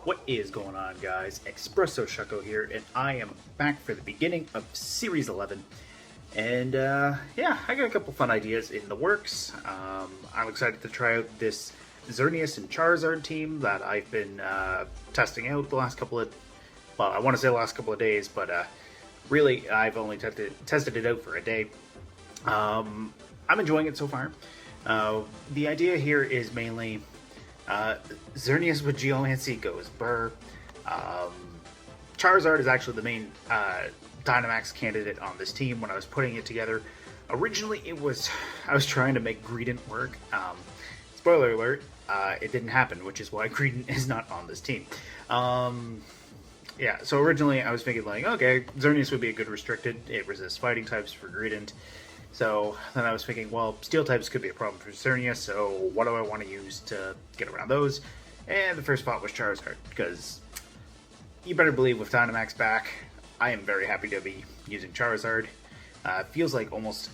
What is going on, guys? Espresso Shucko here, and I am back for the beginning of Series 11. And yeah, I got a couple fun ideas in the works. I'm excited to try out this Xerneas and Charizard team that I've been testing out the last couple of, well, I want to say the last couple of days, but really I've only tested it out for a day. I'm enjoying it so far. The idea here is mainly Xerneas with Geomancy goes burr. Charizard is actually the main Dynamax candidate on this team when I was putting it together. Originally, I was trying to make Greedent work. Spoiler alert, it didn't happen, which is why Greedent is not on this team. Yeah, so originally I was thinking like, okay, Xerneas would be a good restricted. It resists fighting types for Greedent. So then I was thinking, well, steel types could be a problem for Xerneas, so what do I want to use to get around those? And the first thought was Charizard, because you better believe with Dynamax back, I am very happy to be using Charizard. Feels like almost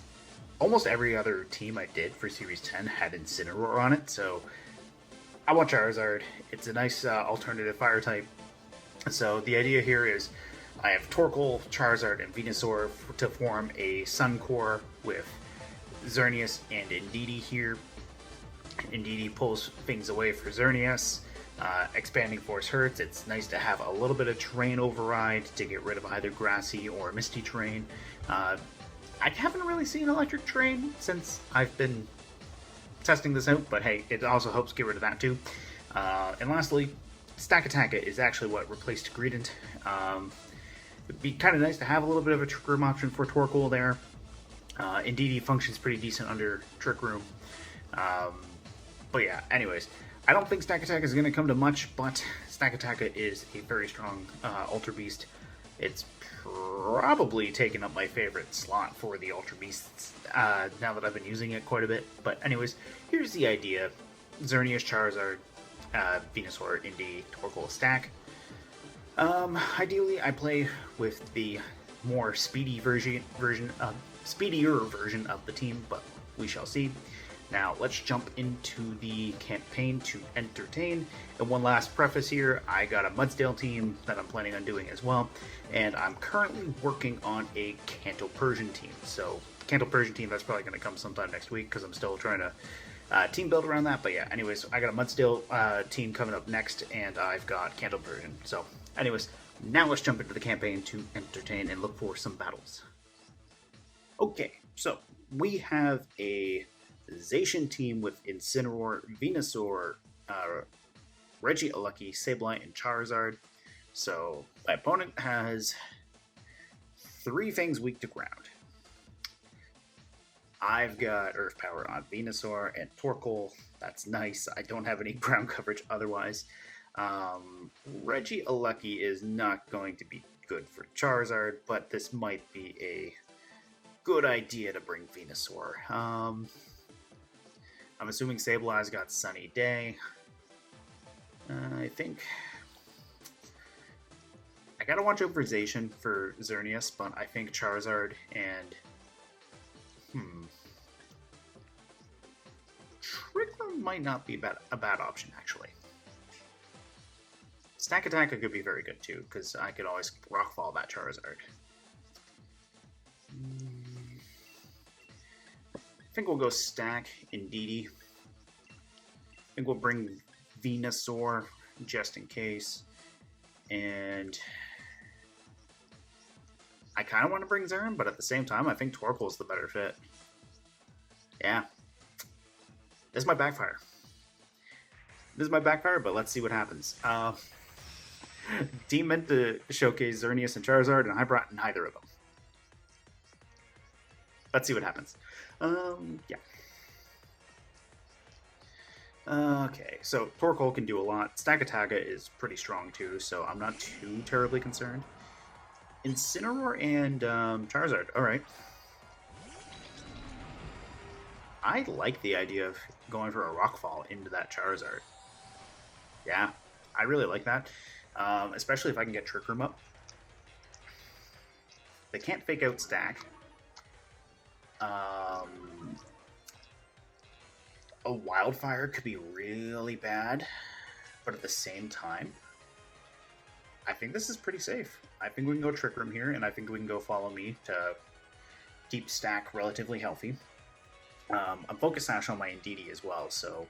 every other team I did for Series 10 had Incineroar on it, so I want Charizard. It's a nice alternative fire type. So the idea here is I have Torkoal, Charizard, and Venusaur to form a Sun Core with Xerneas and Indeedee here. Indeedee pulls things away for Xerneas. Expanding Force hurts. It's nice to have a little bit of terrain override to get rid of either grassy or misty terrain. I haven't really seen electric terrain since I've been testing this out, but hey, it also helps get rid of that too. And lastly, Stakataka is actually what replaced Greedent. It'd be kind of nice to have a little bit of a Trick Room option for Torkoal there. Indeedee functions pretty decent under Trick Room. But yeah, anyways, I don't think Stakataka is going to come to much, but Stakataka is a very strong Ultra Beast. It's probably taken up my favorite slot for the Ultra Beasts now that I've been using it quite a bit. But anyways, here's the idea. Xerneas, Charizard, Venusaur, Indeedee, Torkoal stack. Ideally, I play with the more speedier version of the team, but we shall see. Now, let's jump into the campaign to entertain. And one last preface here, I got a Mudsdale team that I'm planning on doing as well, and I'm currently working on a Kanto Persian team. So, Kanto Persian team, that's probably going to come sometime next week, because I'm still trying to team build around that. But yeah, anyways, I got a Mudsdale team coming up next, and I've got Kanto Persian. So, anyways, now let's jump into the campaign to entertain and look for some battles. Okay, so we have a Zacian team with Incineroar, Venusaur, Regieleki, Sableye, and Charizard. So my opponent has 3 things weak to ground. I've got Earth Power on Venusaur and Torkoal. That's nice. I don't have any ground coverage otherwise. Regieleki is not going to be good for Charizard, but this might be a good idea to bring Venusaur. I'm assuming Sableye's got Sunny Day. I think I gotta watch out for Zacian for Xerneas, but I think Charizard and Trick Room might not be a bad option, actually. Stakataka could be very good too, because I could always Rockfall that Charizard. I think we'll go Stack Indeedee. I think we'll bring Venusaur just in case. And I kind of want to bring Xern, but at the same time, I think Torkoal is the better fit. Yeah. This might backfire. But let's see what happens. Team meant to showcase Xerneas and Charizard, and I brought neither of them. Let's see what happens. Yeah. Okay, so Torkoal can do a lot. Stakataka is pretty strong too, so I'm not too terribly concerned. Incineroar and Charizard, alright. I like the idea of going for a Rockfall into that Charizard. Yeah, I really like that. Especially if I can get Trick Room up. They can't fake out Stack. A Wildfire could be really bad, but at the same time, I think this is pretty safe. I think we can go Trick Room here, and I think we can go Follow Me to keep stack relatively healthy. I'm Focus Sash on my Indeedee as well, so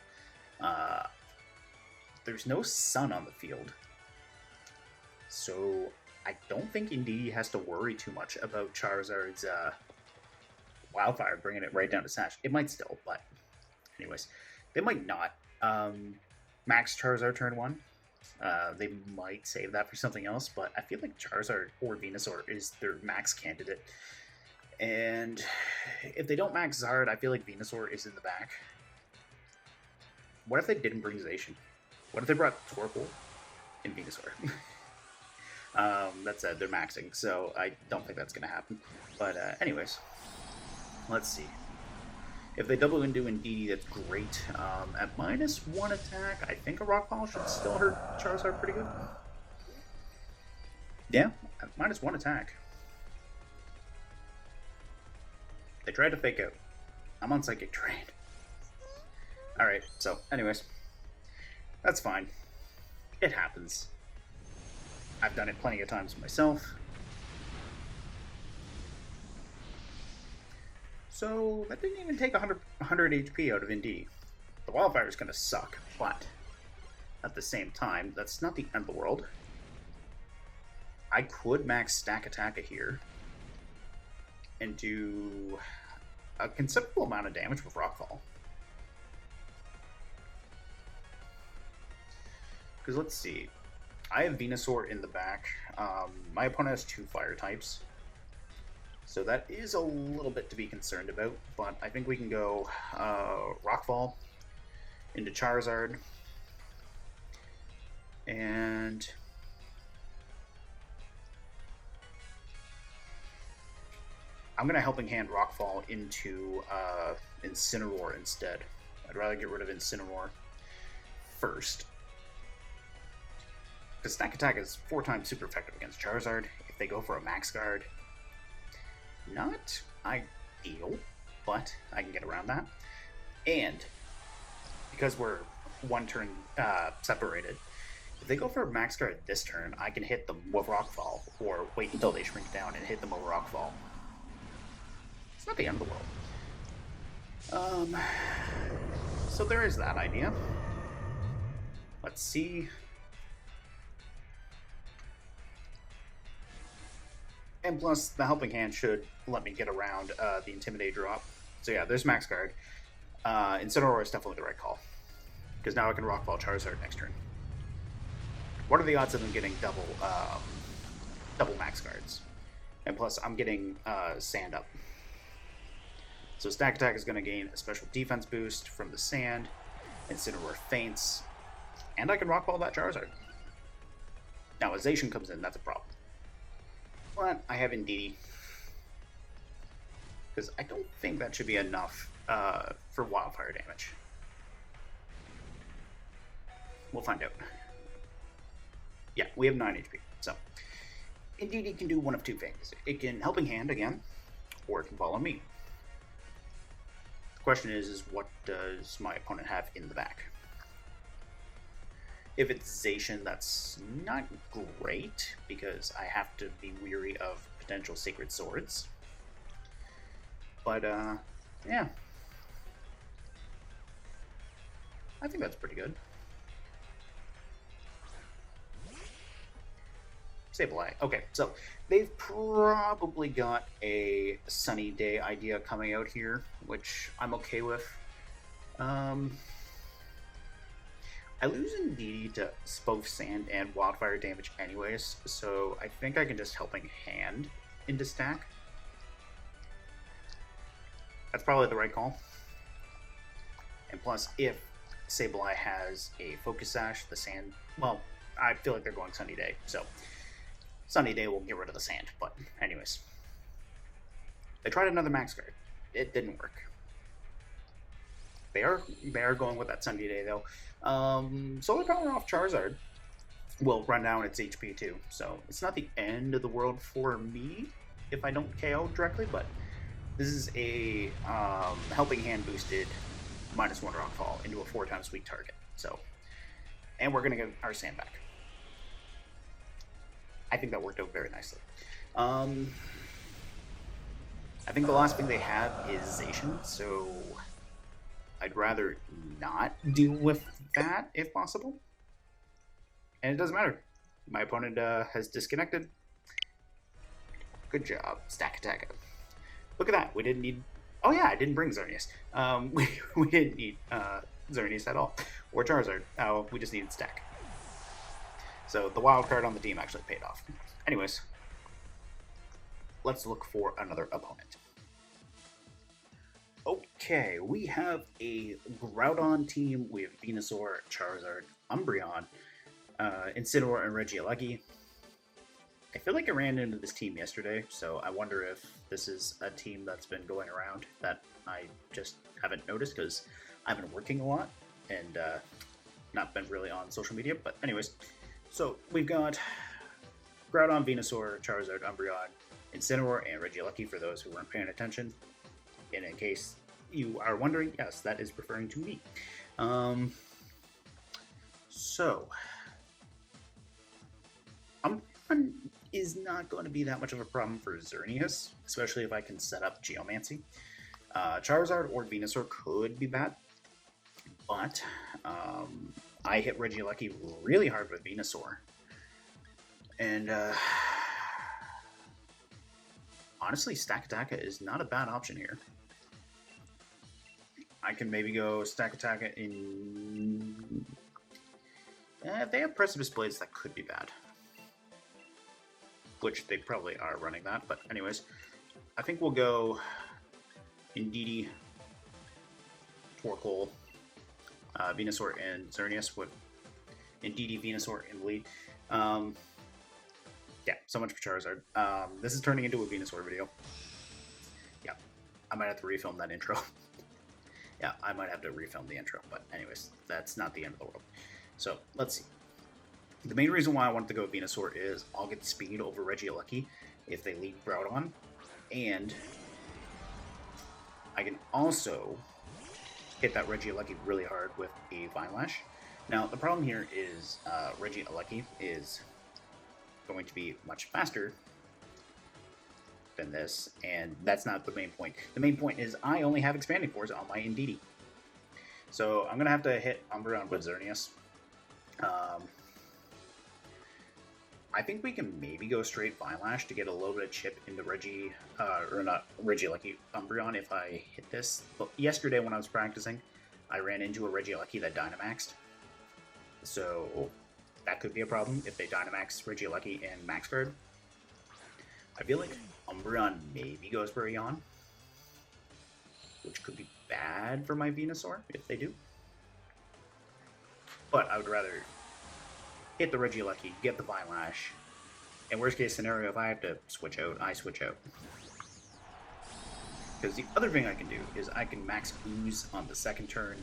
there's no Sun on the field. So I don't think Indeedee has to worry too much about Charizard's Wildfire, bringing it right down to Sash. It might still, but anyways, they might not. Max Charizard turn 1. They might save that for something else, but I feel like Charizard or Venusaur is their max candidate. And if they don't max Zard, I feel like Venusaur is in the back. What if they didn't bring Zacian? What if they brought Torkoal and Venusaur? That said, they're maxing, so I don't think that's going to happen. But anyways, let's see. If they double into Indeedee, that's great. At -1 attack, I think a Rock Ball should still hurt Charizard pretty good. Yeah, at -1 attack. They tried to fake out. I'm on Psychic Terrain. Alright, so anyways. That's fine. It happens. I've done it plenty of times myself. So that didn't even take 100 HP out of Indeedee. The Wildfire is going to suck, but at the same time, that's not the end of the world. I could max Stakataka here and do a considerable amount of damage with Rockfall. Because let's see, I have Venusaur in the back. My opponent has 2 fire types, so that is a little bit to be concerned about, but I think we can go Rockfall into Charizard, and I'm going to Helping Hand Rockfall into Incineroar instead. I'd rather get rid of Incineroar first. Because Snack Attack is 4 times super effective against Charizard. If they go for a Max Guard, not ideal, but I can get around that. And because we're 1 turn separated, if they go for a Max Guard this turn, I can hit them with Rockfall, or wait until they shrink down and hit them with Rockfall. It's not the end of the world. So there is that idea. Let's see. And plus, the Helping Hand should let me get around the Intimidate drop. So yeah, there's Max Guard. Incineroar is definitely the right call, because now I can Rockfall Charizard next turn. What are the odds of them getting double Max Guards? And plus, I'm getting Sand up. So Stack Attack is going to gain a special defense boost from the Sand. Incineroar faints. And I can Rockball that Charizard. Now, as Zacian comes in, that's a problem. But I have Indeedee. Because I don't think that should be enough for Wildfire damage. We'll find out. Yeah, we have 9 HP. So, Indeedee can do one of 2 things. It can Helping Hand again, or it can Follow Me. The question is what does my opponent have in the back? If it's Zacian, that's not great, because I have to be weary of potential Sacred Swords. But, yeah. I think that's pretty good. Sableye. Okay, so they've probably got a Sunny Day idea coming out here, which I'm okay with. I lose Indeedee to both Sand and Wildfire damage anyways, so I think I can just Helping Hand into stack. That's probably the right call. And plus, if Sableye has a Focus Sash, the Sand, well, I feel like they're going Sunny Day, so Sunny Day will get rid of the Sand, but anyways. They tried another Max Guard. It didn't work. They are going with that Sunny Day, though. Solar Power off Charizard will run down its HP, too, so it's not the end of the world for me if I don't KO directly, but this is a Helping Hand boosted -1 Rockfall into a 4 times weak target, so, and we're going to get our Sand back. I think that worked out very nicely. I think the last thing they have is Zacian, so I'd rather not deal with that if possible. And it doesn't matter. My opponent has disconnected. Good job, Stakataka. Look at that. We didn't need... Oh yeah, I didn't bring Xerneas. We didn't need Xerneas at all. Or Charizard. We just needed Stack. So the wild card on the team actually paid off. Anyways, let's look for another opponent. Okay, we have a Groudon team. We have Venusaur, Charizard, Umbreon, Incineroar, and Regieleki. I feel like I ran into this team yesterday, so I wonder if this is a team that's been going around that I just haven't noticed because I've been working a lot and not been really on social media. But anyways, so we've got Groudon, Venusaur, Charizard, Umbreon, Incineroar, and Regieleki for those who weren't paying attention. And in case you are wondering, yes, that is referring to me. So, Umbreon is not going to be that much of a problem for Xerneas, especially if I can set up Geomancy. Charizard or Venusaur could be bad, but I hit Regieleki really hard with Venusaur. And honestly, Stakataka is not a bad option here. I can maybe go Stakataka in... if they have Precipice Blades, that could be bad. Which they probably are running that, but anyways. I think we'll go Indeedee, Torkoal, Venusaur, and Xerneas with Indeedee, Venusaur in the lead. Yeah, so much for Charizard. This is turning into a Venusaur video. Yeah, I might have to refilm that intro. Yeah, I might have to refilm the intro, but anyways, that's not the end of the world. So, let's see. The main reason why I wanted to go Venusaur is I'll get speed over Regieleki if they lead Groudon, and I can also hit that Regieleki really hard with a Vine Lash. Now, the problem here is Regieleki is going to be much faster than this, and that's not the main point. The main point is I only have Expanding Force on my Indeedee. So I'm going to have to hit Umbreon with Xerneas. I think we can maybe go straight Vine Lash to get a little bit of chip into Regieleki Umbreon if I hit this. But yesterday when I was practicing, I ran into a Regieleki that Dynamaxed. So that could be a problem if they Dynamax Regieleki and Max Guard. I feel like Umbreon maybe goes for a Yawn, which could be bad for my Venusaur if they do. But I would rather hit the Regieleki, get the Vine Lash, and worst case scenario, if I have to switch out, I switch out. Because the other thing I can do is I can max Ooze on the second turn,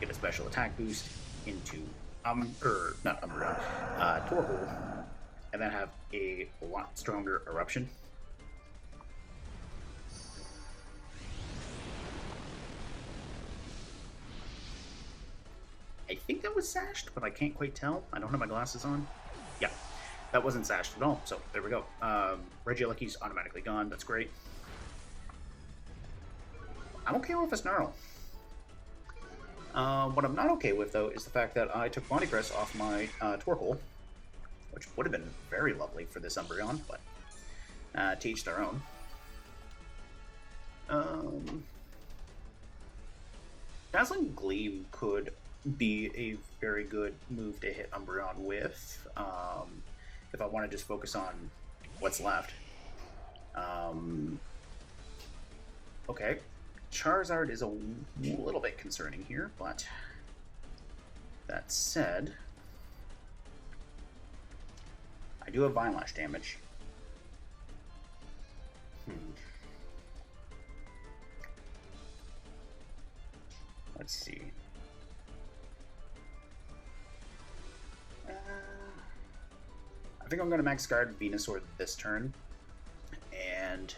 get a special attack boost into Torkoal, and then have a lot stronger Eruption. I think that was sashed, but I can't quite tell. I don't have my glasses on. Yeah, that wasn't sashed at all, so there we go. Regieleki's automatically gone, that's great. I'm okay with a Snarl. What I'm not okay with, though, is the fact that I took Body Press off my Torkoal, which would have been very lovely for this Umbreon, but to each their own. Dazzling Gleam could be a very good move to hit Umbreon with, if I want to just focus on what's left. Okay, Charizard is a little bit concerning here, but that said, I do have Vine Lash damage. Let's see. I think I'm going to max guard Venusaur this turn, and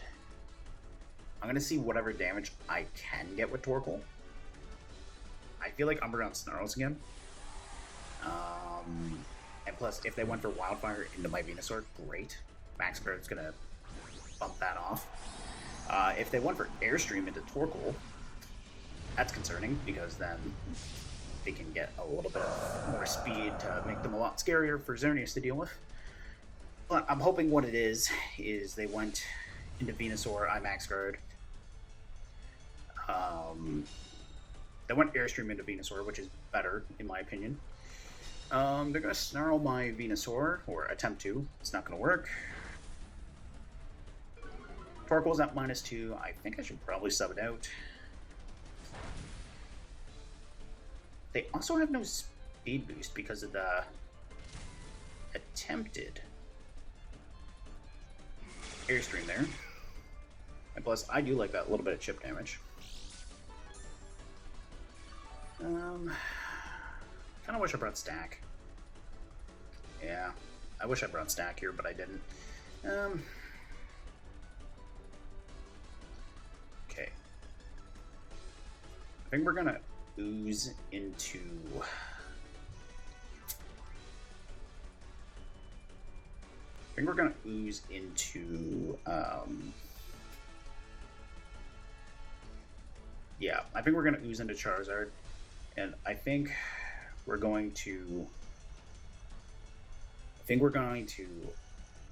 I'm going to see whatever damage I can get with Torkoal. I feel like Umbreon snarls again. And plus, if they went for Wildfire into my Venusaur, great. Max Guard's gonna bump that off. If they went for Airstream into Torkoal, that's concerning, because then they can get a little bit more speed to make them a lot scarier for Xerneas to deal with. But I'm hoping what it is they went into Venusaur, I Max Guard. They went Airstream into Venusaur, which is better, in my opinion. They're going to Snarl my Venusaur, or attempt to. It's not going to work. Torkoal's at -2. I think I should probably sub it out. They also have no speed boost because of the attempted Airstream there. And plus, I do like that little bit of chip damage. Kind of wish I brought Stack. Yeah, I wish I brought Stack here, but I didn't. Okay. I think we're gonna ooze into... yeah, I think we're gonna ooze into Charizard. And I think we're going to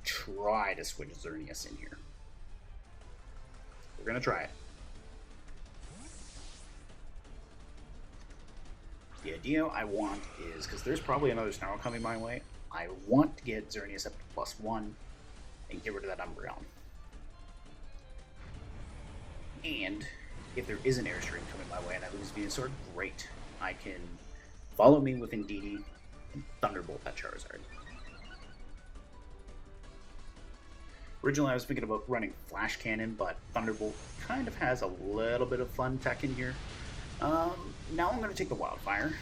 try to switch Xerneas in here. We're going to try it. The idea I want is, because there's probably another Snarl coming my way, I want to get Xerneas up to +1 and get rid of that Umbreon. And if there is an Airstream coming my way and I lose Venusaur, great. I can follow me with Indeedee and Thunderbolt that Charizard. Originally I was thinking about running Flash Cannon, but Thunderbolt kind of has a little bit of fun tech in here. Now I'm going to take the Wildfire.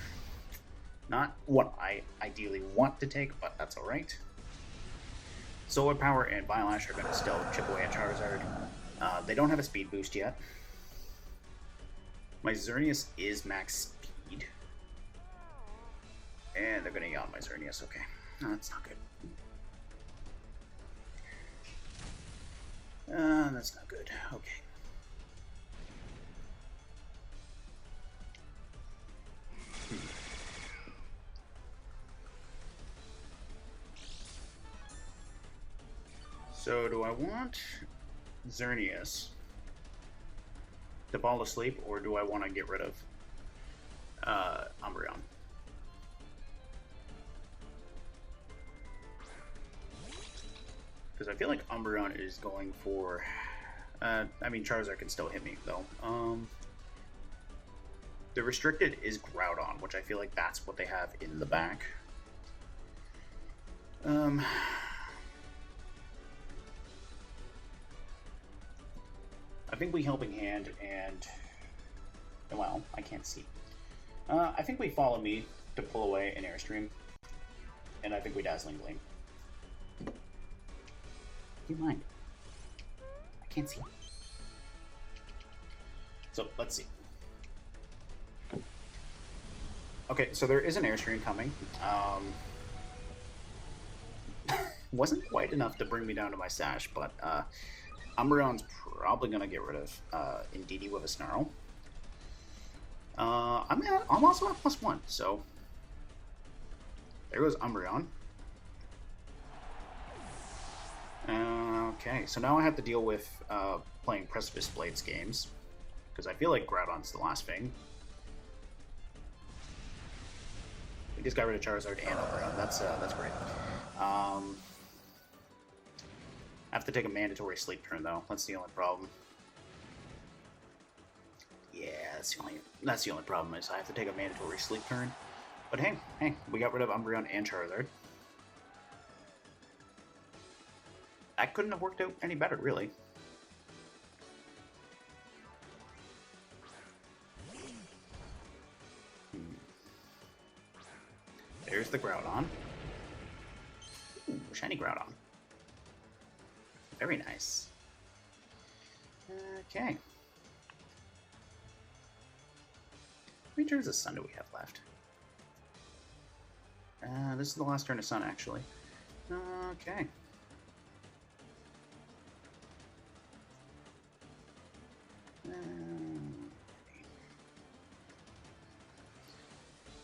Not what I ideally want to take, but that's alright. Solar Power and Violash are going to still chip away at Charizard. They don't have a speed boost yet. My Xerneas is max speed. And they're going to yawn my Xerneas. Okay. No, that's not good. That's not good. Okay. So, do I want Xerneas to fall asleep, or do I want to get rid of Umbreon? Because I feel like Umbreon is going for... I mean, Charizard can still hit me, though. The restricted is Groudon, which I feel like that's what they have in the back. I think we Helping Hand and... well, I can't see. I think we Follow Me to pull away an Airstream. And I think we Dazzling Gleam. Do you mind? I can't see. So, let's see. Okay, so there is an Airstream coming. Wasn't quite enough to bring me down to my Sash, but Umbreon's probably going to get rid of Indeedee with a Snarl. I'm also at +1, so there goes Umbreon. Okay, so now I have to deal with playing Precipice Blades games, because I feel like Groudon's the last thing. We just got rid of Charizard and Umbreon. That's great. I have to take a mandatory sleep turn, though. That's the only problem. Yeah, that's the only problem is I have to take a mandatory sleep turn. But hey, we got rid of Umbreon and Charizard. That couldn't have worked out any better, really. There's the Groudon. Ooh, shiny Groudon. Very nice. Okay. How many turns of Sun do we have left? This is the last turn of Sun, actually. Okay. I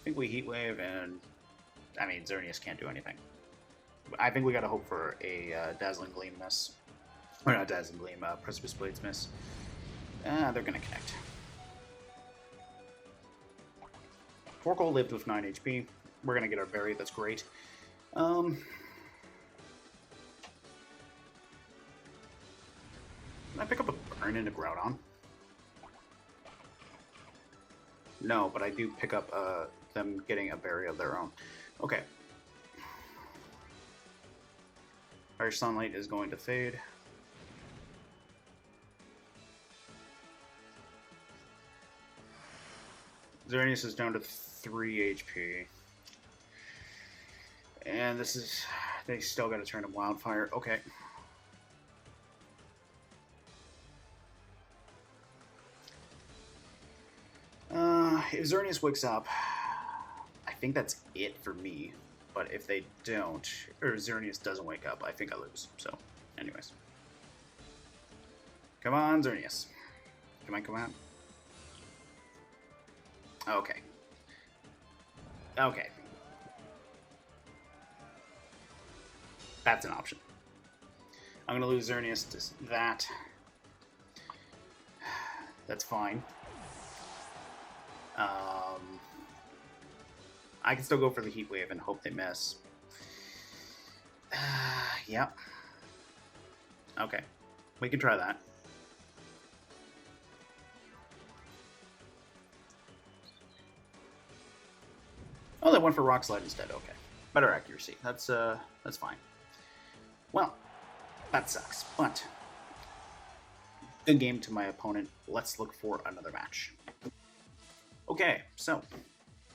think we Heat Wave, and I mean, Xerneas can't do anything. I think we gotta hope for a Dazzling Gleam miss. Or not Dazzling Gleam, Precipice Blades miss. They're gonna connect. Torkoal lived with 9 HP. We're gonna get our berry, that's great. Can I pick up a burn into Groudon? No, but I do pick up them getting a berry of their own. Okay. Our Sunlight is going to fade. Xerneas is down to 3 HP. And this is... They still got to turn to Wildfire. Okay. If Xerneas wakes up, I think that's it for me. But if they don't, or Xerneas doesn't wake up, I think I lose. So, anyways. Come on, Xerneas. Come on, come on. Okay. Okay. That's an option. I'm going to lose Xerneas to that. That's fine. I can still go for the Heat Wave and hope they miss. Yep. Okay. We can try that. Oh, they went for Rock Slide instead. Okay. Better accuracy. That's fine. Well, that sucks, but good game to my opponent. Let's look for another match. Okay, so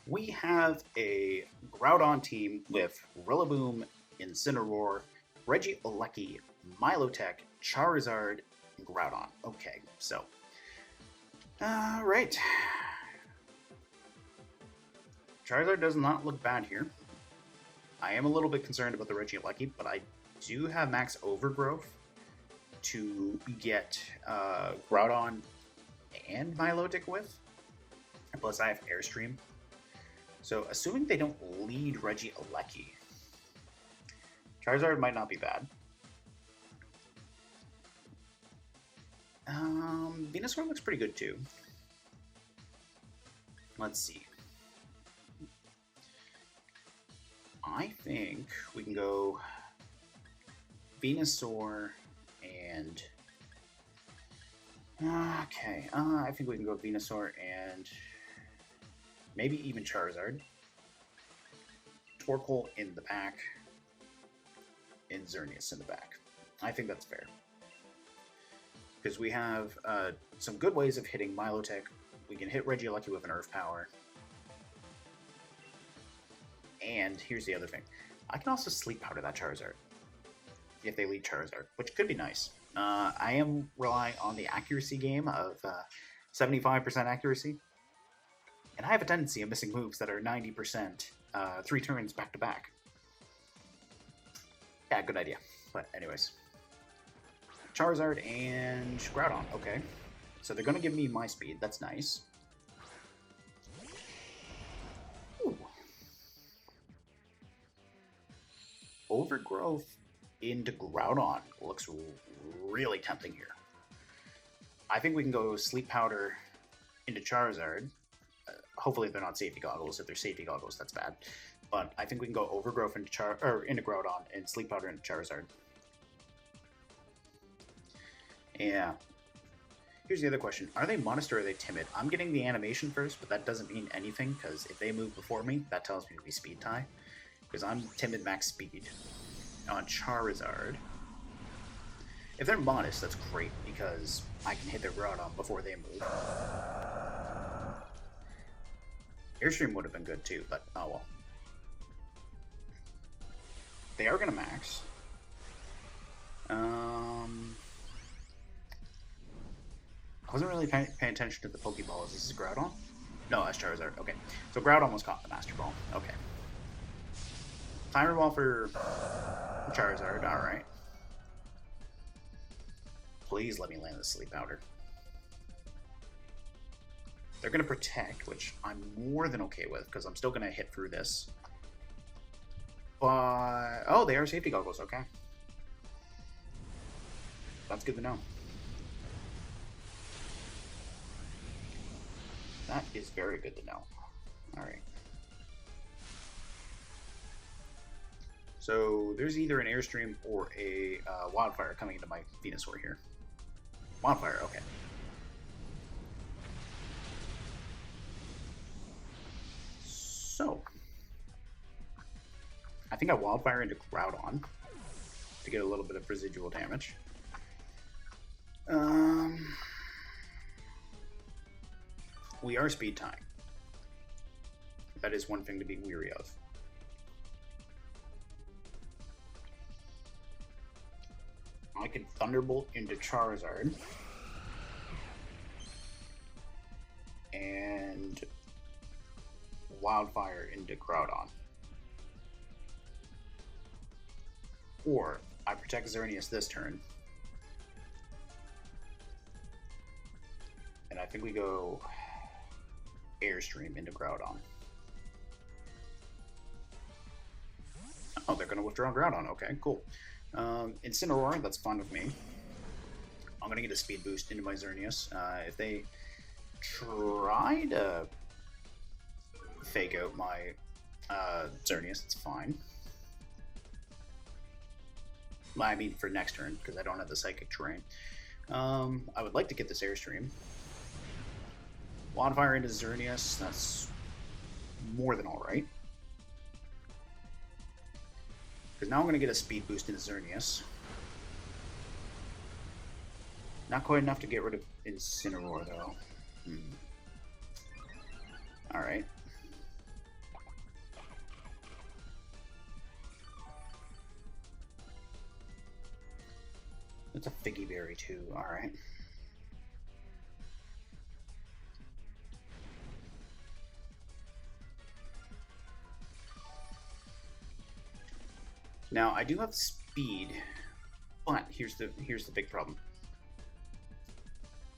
we have a Groudon team with Rillaboom, Incineroar, Regieleki, Milotic, Charizard, and Groudon. Okay, so right. Charizard does not look bad here. I am a little bit concerned about the Regieleki, but I do have max overgrowth to get Groudon and Milotic with. Plus I have Airstream. So assuming they don't lead Regieleki, Charizard might not be bad. Venusaur looks pretty good too. Let's see. I think we can go Venusaur and... Okay, I think we can go Venusaur and maybe even Charizard. Torkoal in the back and Xerneas in the back. I think that's fair. Because we have some good ways of hitting Milotic. We can hit Regieleki with an Earth Power. And here's the other thing. I can also Sleep Powder that Charizard. If they lead Charizard, which could be nice. I am relying on the accuracy game of 75% accuracy. And I have a tendency of missing moves that are 90% 3 turns back to back. Yeah, good idea. But anyways. Charizard and Groudon. Okay. So they're going to give me my speed. That's nice. Ooh. Overgrowth into Groudon looks really tempting here. I think we can go Sleep Powder into Charizard. Hopefully they're not safety goggles. If they're safety goggles, that's bad. But I think we can go Overgrowth into into Groudon and Sleep Powder into Charizard. Yeah. Here's the other question. Are they modest or are they timid? I'm getting the animation first, but that doesn't mean anything, because if they move before me, that tells me to be speed tie. Because I'm timid max speed on Charizard. If they're modest, that's great, because I can hit their Groudon before they move. Airstream would have been good too, but oh well. They are going to max. I wasn't really paying attention to the Pokeballs. This is Groudon? No, that's Charizard. Okay. So Groudon was caught in the Master Ball. Okay. Timer Ball for Charizard, alright. Please let me land the Sleep Powder. They're going to protect, which I'm more than okay with, because I'm still going to hit through this. But... oh, they are safety goggles, okay. That's good to know. That is very good to know. Alright. So, there's either an Airstream or a Wildfire coming into my Venusaur here. Wildfire, okay. So, I think I Wildfire into Groudon to get a little bit of residual damage. We are speed tying. That is one thing to be weary of. I can Thunderbolt into Charizard. And Wildfire into Groudon. Or I protect Xerneas this turn. And I think we go Airstream into Groudon. Oh, they're going to withdraw Groudon. Okay, cool. Incineroar, that's fine with me. I'm going to get a speed boost into my Xerneas. If they try to fake out my Xerneas, it's fine. I mean, for next turn, because I don't have the Psychic Terrain. I would like to get this Airstream. Wildfire into Xerneas, that's more than alright. Because now I'm going to get a speed boost into Xerneas. Not quite enough to get rid of Incineroar, though. Alright. That's a Figgy Berry, too. Alright. Now, I do have speed, but here's the big problem.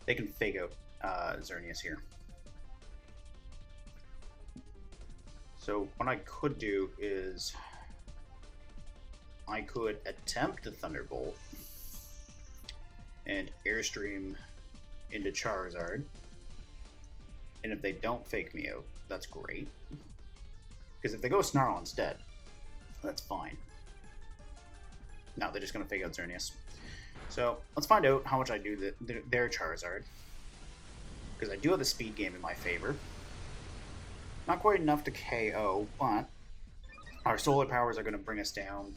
They can fake out Xerneas here. So what I could do is I could attempt to Thunderbolt and Airstream into Charizard. And if they don't fake me out, that's great. Because if they go Snarl instead, that's fine. No, they're just going to fake out Xerneas. So, let's find out how much I do their Charizard. Because I do have the speed game in my favor. Not quite enough to KO, but our solar powers are going to bring us down.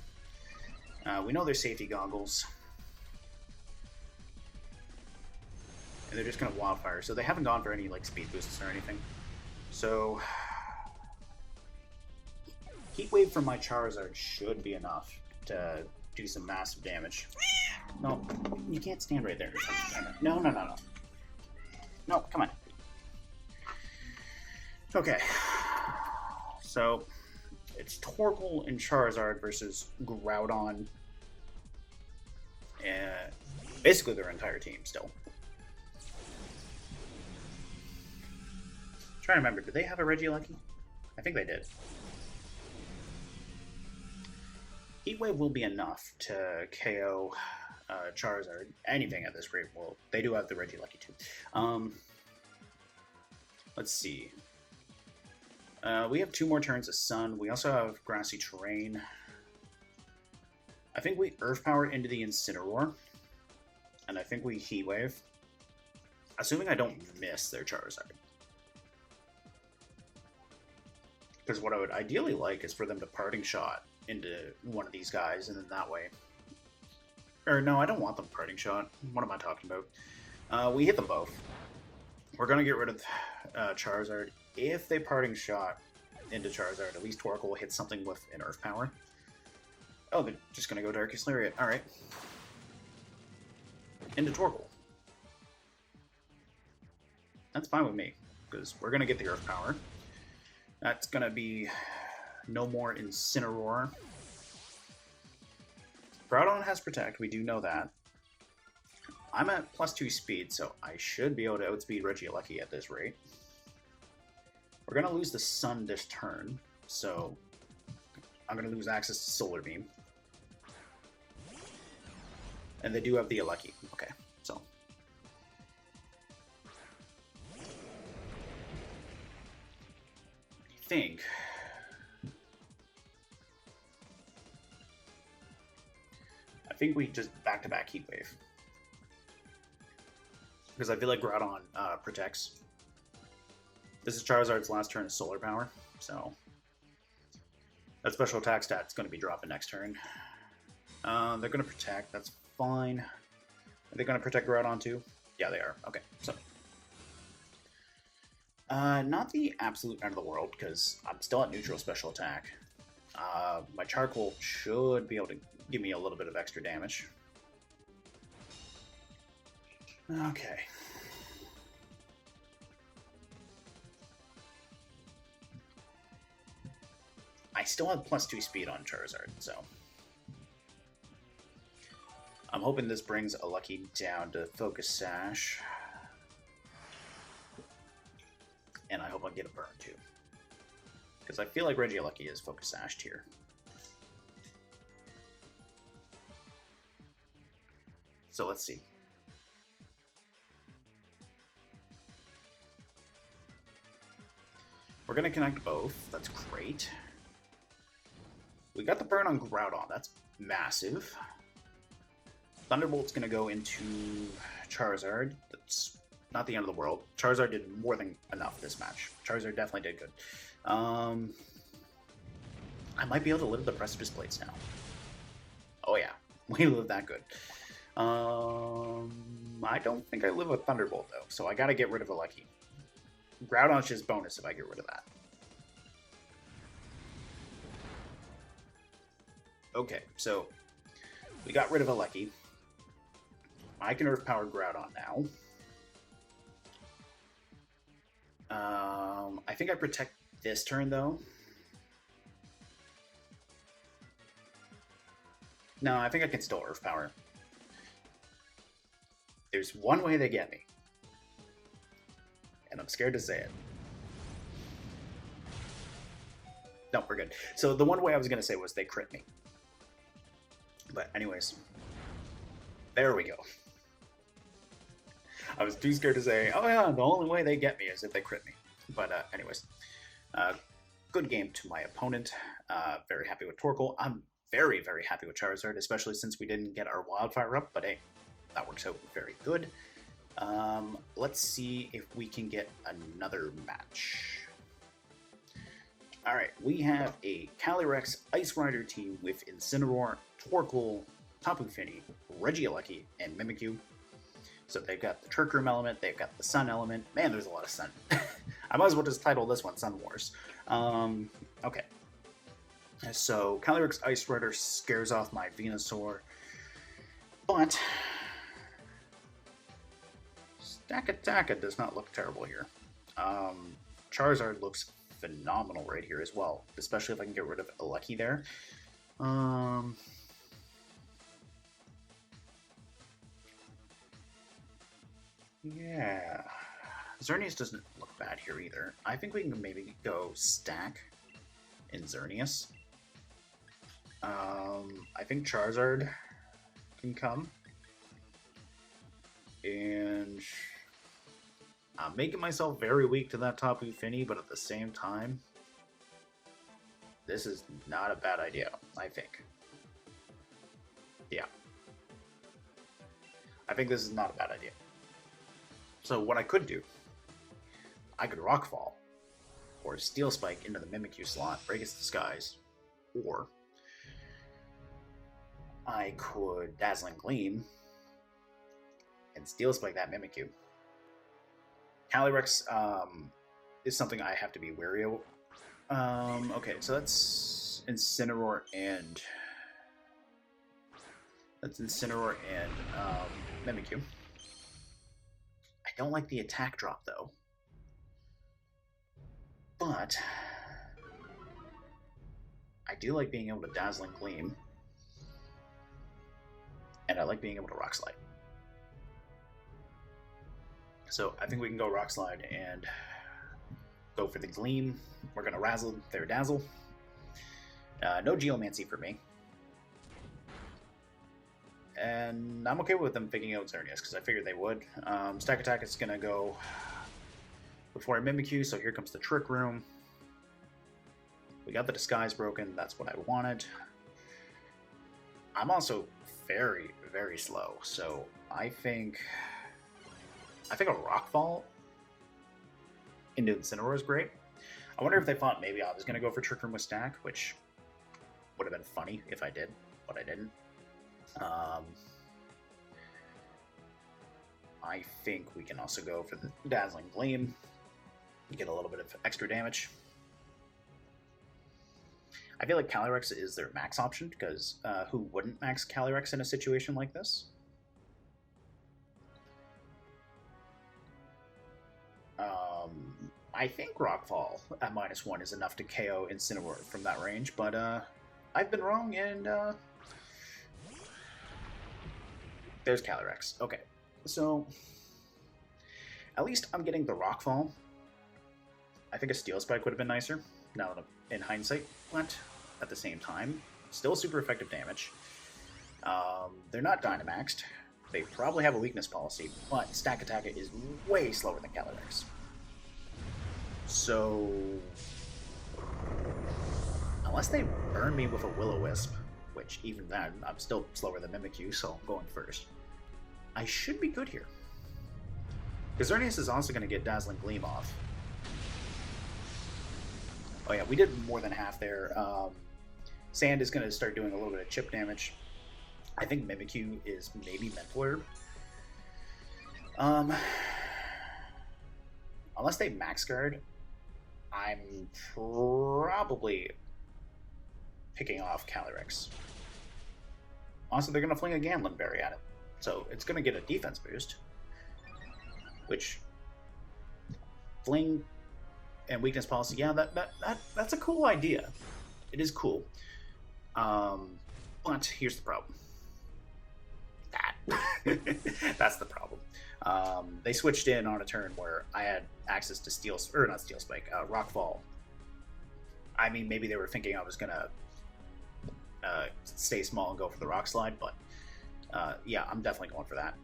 We know they're safety goggles. And they're just going to Wildfire. So they haven't gone for any like speed boosts or anything. So, Heat Wave from my Charizard should be enough to do some massive damage. No, you can't stand right there. No. No, come on. Okay. So, it's Torkoal and Charizard versus Groudon. And basically their entire team still. I'm trying to remember, did they have a Regieleki? I think they did. Heat Wave will be enough to KO Charizard. Anything at this rate will. They do have the Regieleki too. Let's see. We have 2 more turns of Sun. We also have Grassy Terrain. I think we Earth Power into the Incineroar. And I think we Heat Wave. Assuming I don't miss their Charizard. Because what I would ideally like is for them to Parting Shot into one of these guys, and then that way... Or no, I don't want them Parting Shot. What am I talking about? We hit them both. We're going to get rid of Charizard. If they Parting Shot into Charizard, at least Torkoal will hit something with an Earth Power. Oh, they're just going to go Darkest Lariat. Alright. Into Torkoal. That's fine with me, because we're going to get the Earth Power. That's going to be no more Incineroar. Groudon has Protect, we do know that. I'm at +2 speed, so I should be able to outspeed Regieleki at this rate. We're going to lose the Sun this turn, so I'm going to lose access to Solar Beam. And they do have the Alecki. Okay, so. I think we just back-to-back Heat Wave. Because I feel like Groudon protects. This is Charizard's last turn of Solar Power, so that special attack stat's going to be dropping next turn. They're going to protect, that's fine. Are they going to protect Groudon too? Yeah, they are. Okay, so. Not the absolute end of the world, because I'm still at neutral special attack. My Charcoal should be able to give me a little bit of extra damage. Okay. I still have +2 speed on Charizard, so I'm hoping this brings Alecki down to Focus Sash. And I hope I get a burn too. Because I feel like Regieleki is Focus Sashed here. So let's see. We're going to connect both. That's great. We got the burn on Groudon. That's massive. Thunderbolt's going to go into Charizard. That's not the end of the world. Charizard did more than enough this match. Charizard definitely did good. I might be able to live the Precipice Blades now. Oh yeah, we live that good. I don't think I live a Thunderbolt though, so I gotta get rid of Alecki. Groudon's just bonus if I get rid of that. Okay, so we got rid of Alecki. I can Earth Power Groudon now. I think I protect this turn though. No, I think I can still Earth Power. There's one way they get me. And I'm scared to say it. No, we're good. So the one way I was going to say was they crit me. But anyways. There we go. I was too scared to say, oh yeah, the only way they get me is if they crit me. But anyways. Good game to my opponent. Very happy with Torkoal. I'm very, very happy with Charizard, especially since we didn't get our Wildfire up. But hey, that works out very good. Let's see if we can get another match. Alright, we have a Calyrex Ice Rider team with Incineroar, Torkoal, Tapu Fini, Regieleki, and Mimikyu. So they've got the Trick Room element, they've got the Sun element. Man, there's a lot of Sun. I might as well just title this one Sun Wars. Okay. So Calyrex Ice Rider scares off my Venusaur. But Stakataka does not look terrible here. Charizard looks phenomenal right here as well, especially if I can get rid of Alecki there. Yeah. Xerneas doesn't look bad here either. I think we can maybe go stack in Xerneas. I think Charizard can come. And I'm making myself very weak to that Tapu Fini, but at the same time, this is not a bad idea, I think. Yeah. I think this is not a bad idea. So what I could do, I could Rockfall, or Steel Spike into the Mimikyu slot, break its disguise, or I could Dazzling Gleam and Steel Spike that Mimikyu. Calyrex is something I have to be wary of. Okay, so that's Incineroar and Mimikyu. I don't like the attack drop though, but I do like being able to Dazzling Gleam. and I like being able to Rock Slide. So I think we can go Rock Slide and go for the Gleam. We're going to Razzle their Dazzle. No Geomancy for me. And I'm okay with them figuring out Xerneas, because I figured they would. Stakataka is going to go before I Mimikyu, so here comes the Trick Room. We got the Disguise broken, that's what I wanted. I'm also very, very slow, so I think a Rockfall into Incineroar is great. I wonder if they thought maybe I was going to go for Trick Room with Stack, which would have been funny if I did, but I didn't. I think we can also go for the Dazzling Gleam. Get a little bit of extra damage. I feel like Calyrex is their max option, because who wouldn't max Calyrex in a situation like this? I think Rockfall at -1 is enough to KO Incineroar from that range, but I've been wrong, and there's Calyrex. Okay, so at least I'm getting the Rockfall. I think a Steel Spike would have been nicer, now that I'm in hindsight, but at the same time, still super effective damage. They're not Dynamaxed. They probably have a weakness policy, but Stakataka is way slower than Calyrex. So, unless they burn me with a Will-O-Wisp, which even then, I'm still slower than Mimikyu, so I'm going first, I should be good here. Because Xerneas is also going to get Dazzling Gleam off. Oh yeah, we did more than half there. Sand is going to start doing a little bit of chip damage. I think Mimikyu is maybe Mental Herb. Unless they Max Guard, I'm probably picking off Calyrex. Also, they're going to fling a Ganlin Berry at it, so it's going to get a defense boost. Which, fling and weakness policy, yeah, that's a cool idea. It is cool. But here's the problem. That's the problem. They switched in on a turn where I had access to Steel, or not Steel Spike, Rockfall. I mean, maybe they were thinking I was gonna stay small and go for the Rock Slide, but yeah, I'm definitely going for that.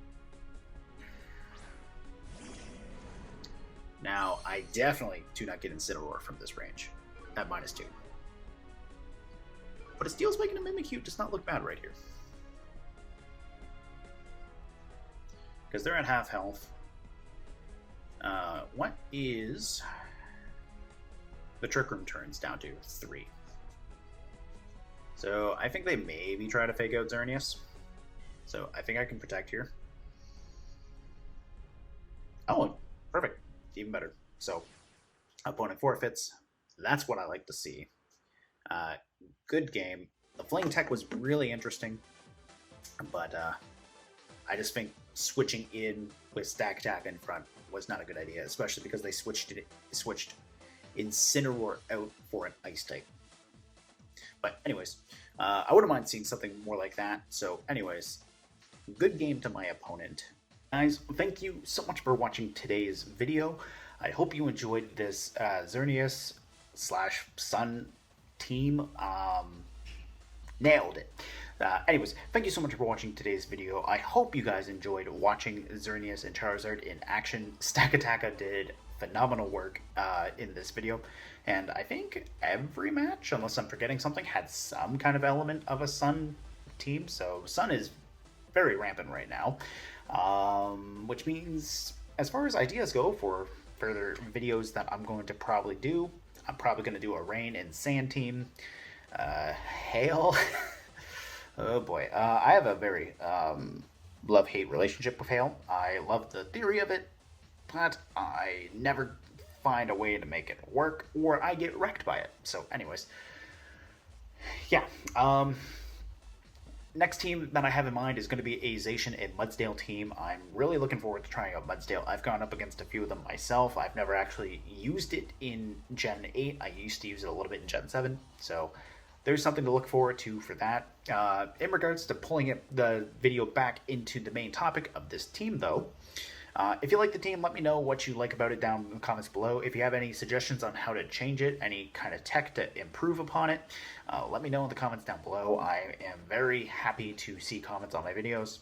Now, I definitely do not get Incineroar from this range at -2. But a Steel Spike and a Mimikyu does not look bad right here. Because they're at half health. What is the Trick Room turns down to? 3. So I think they maybe try to fake out Xerneas. So I think I can protect here. Oh, perfect. Even better. So opponent forfeits. That's what I like to see. Good game. The Flame Tech was really interesting, but I just think switching in with Stakataka in front was not a good idea, especially because they switched Incineroar out for an Ice type. But anyways, I wouldn't mind seeing something more like that. So anyways, good game to my opponent. Guys, thank you so much for watching today's video. I hope you enjoyed this Xerneas Sun Team. Nailed it. Anyways, thank you so much for watching today's video. I hope you guys enjoyed watching Xerneas and Charizard in action. Stakataka did phenomenal work in this video, and I think every match, unless I'm forgetting something, had some kind of element of a Sun team. So Sun is very rampant right now, which means as far as ideas go for further videos that I'm going to probably do, I'm probably going to do a Rain and Sand team. Hail. Oh boy, I have a very love-hate relationship with Hail. I love the theory of it, but I never find a way to make it work, or I get wrecked by it. So anyways, yeah, next team that I have in mind is going to be a Zacian and Mudsdale team. I'm really looking forward to trying out Mudsdale. I've gone up against a few of them myself. I've never actually used it in Gen 8. I used to use it a little bit in Gen 7, so there's something to look forward to for that. In regards to pulling the video back into the main topic of this team, though, if you like the team, let me know what you like about it down in the comments below. If you have any suggestions on how to change it, any kind of tech to improve upon it, let me know in the comments down below. I am very happy to see comments on my videos.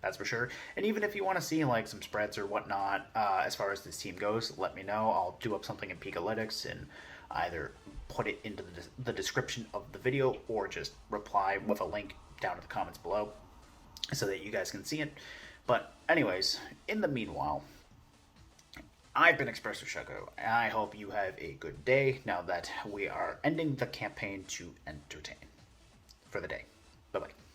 That's for sure. And even if you want to see like some spreads or whatnot, as far as this team goes, let me know. I'll do up something in Peakalytics and either put it into the description of the video or just reply with a link down in the comments below so that you guys can see it. But anyways, in the meanwhile, I've been Espresso Shoko, and I hope you have a good day now that we are ending the campaign to entertain for the day. Bye-bye.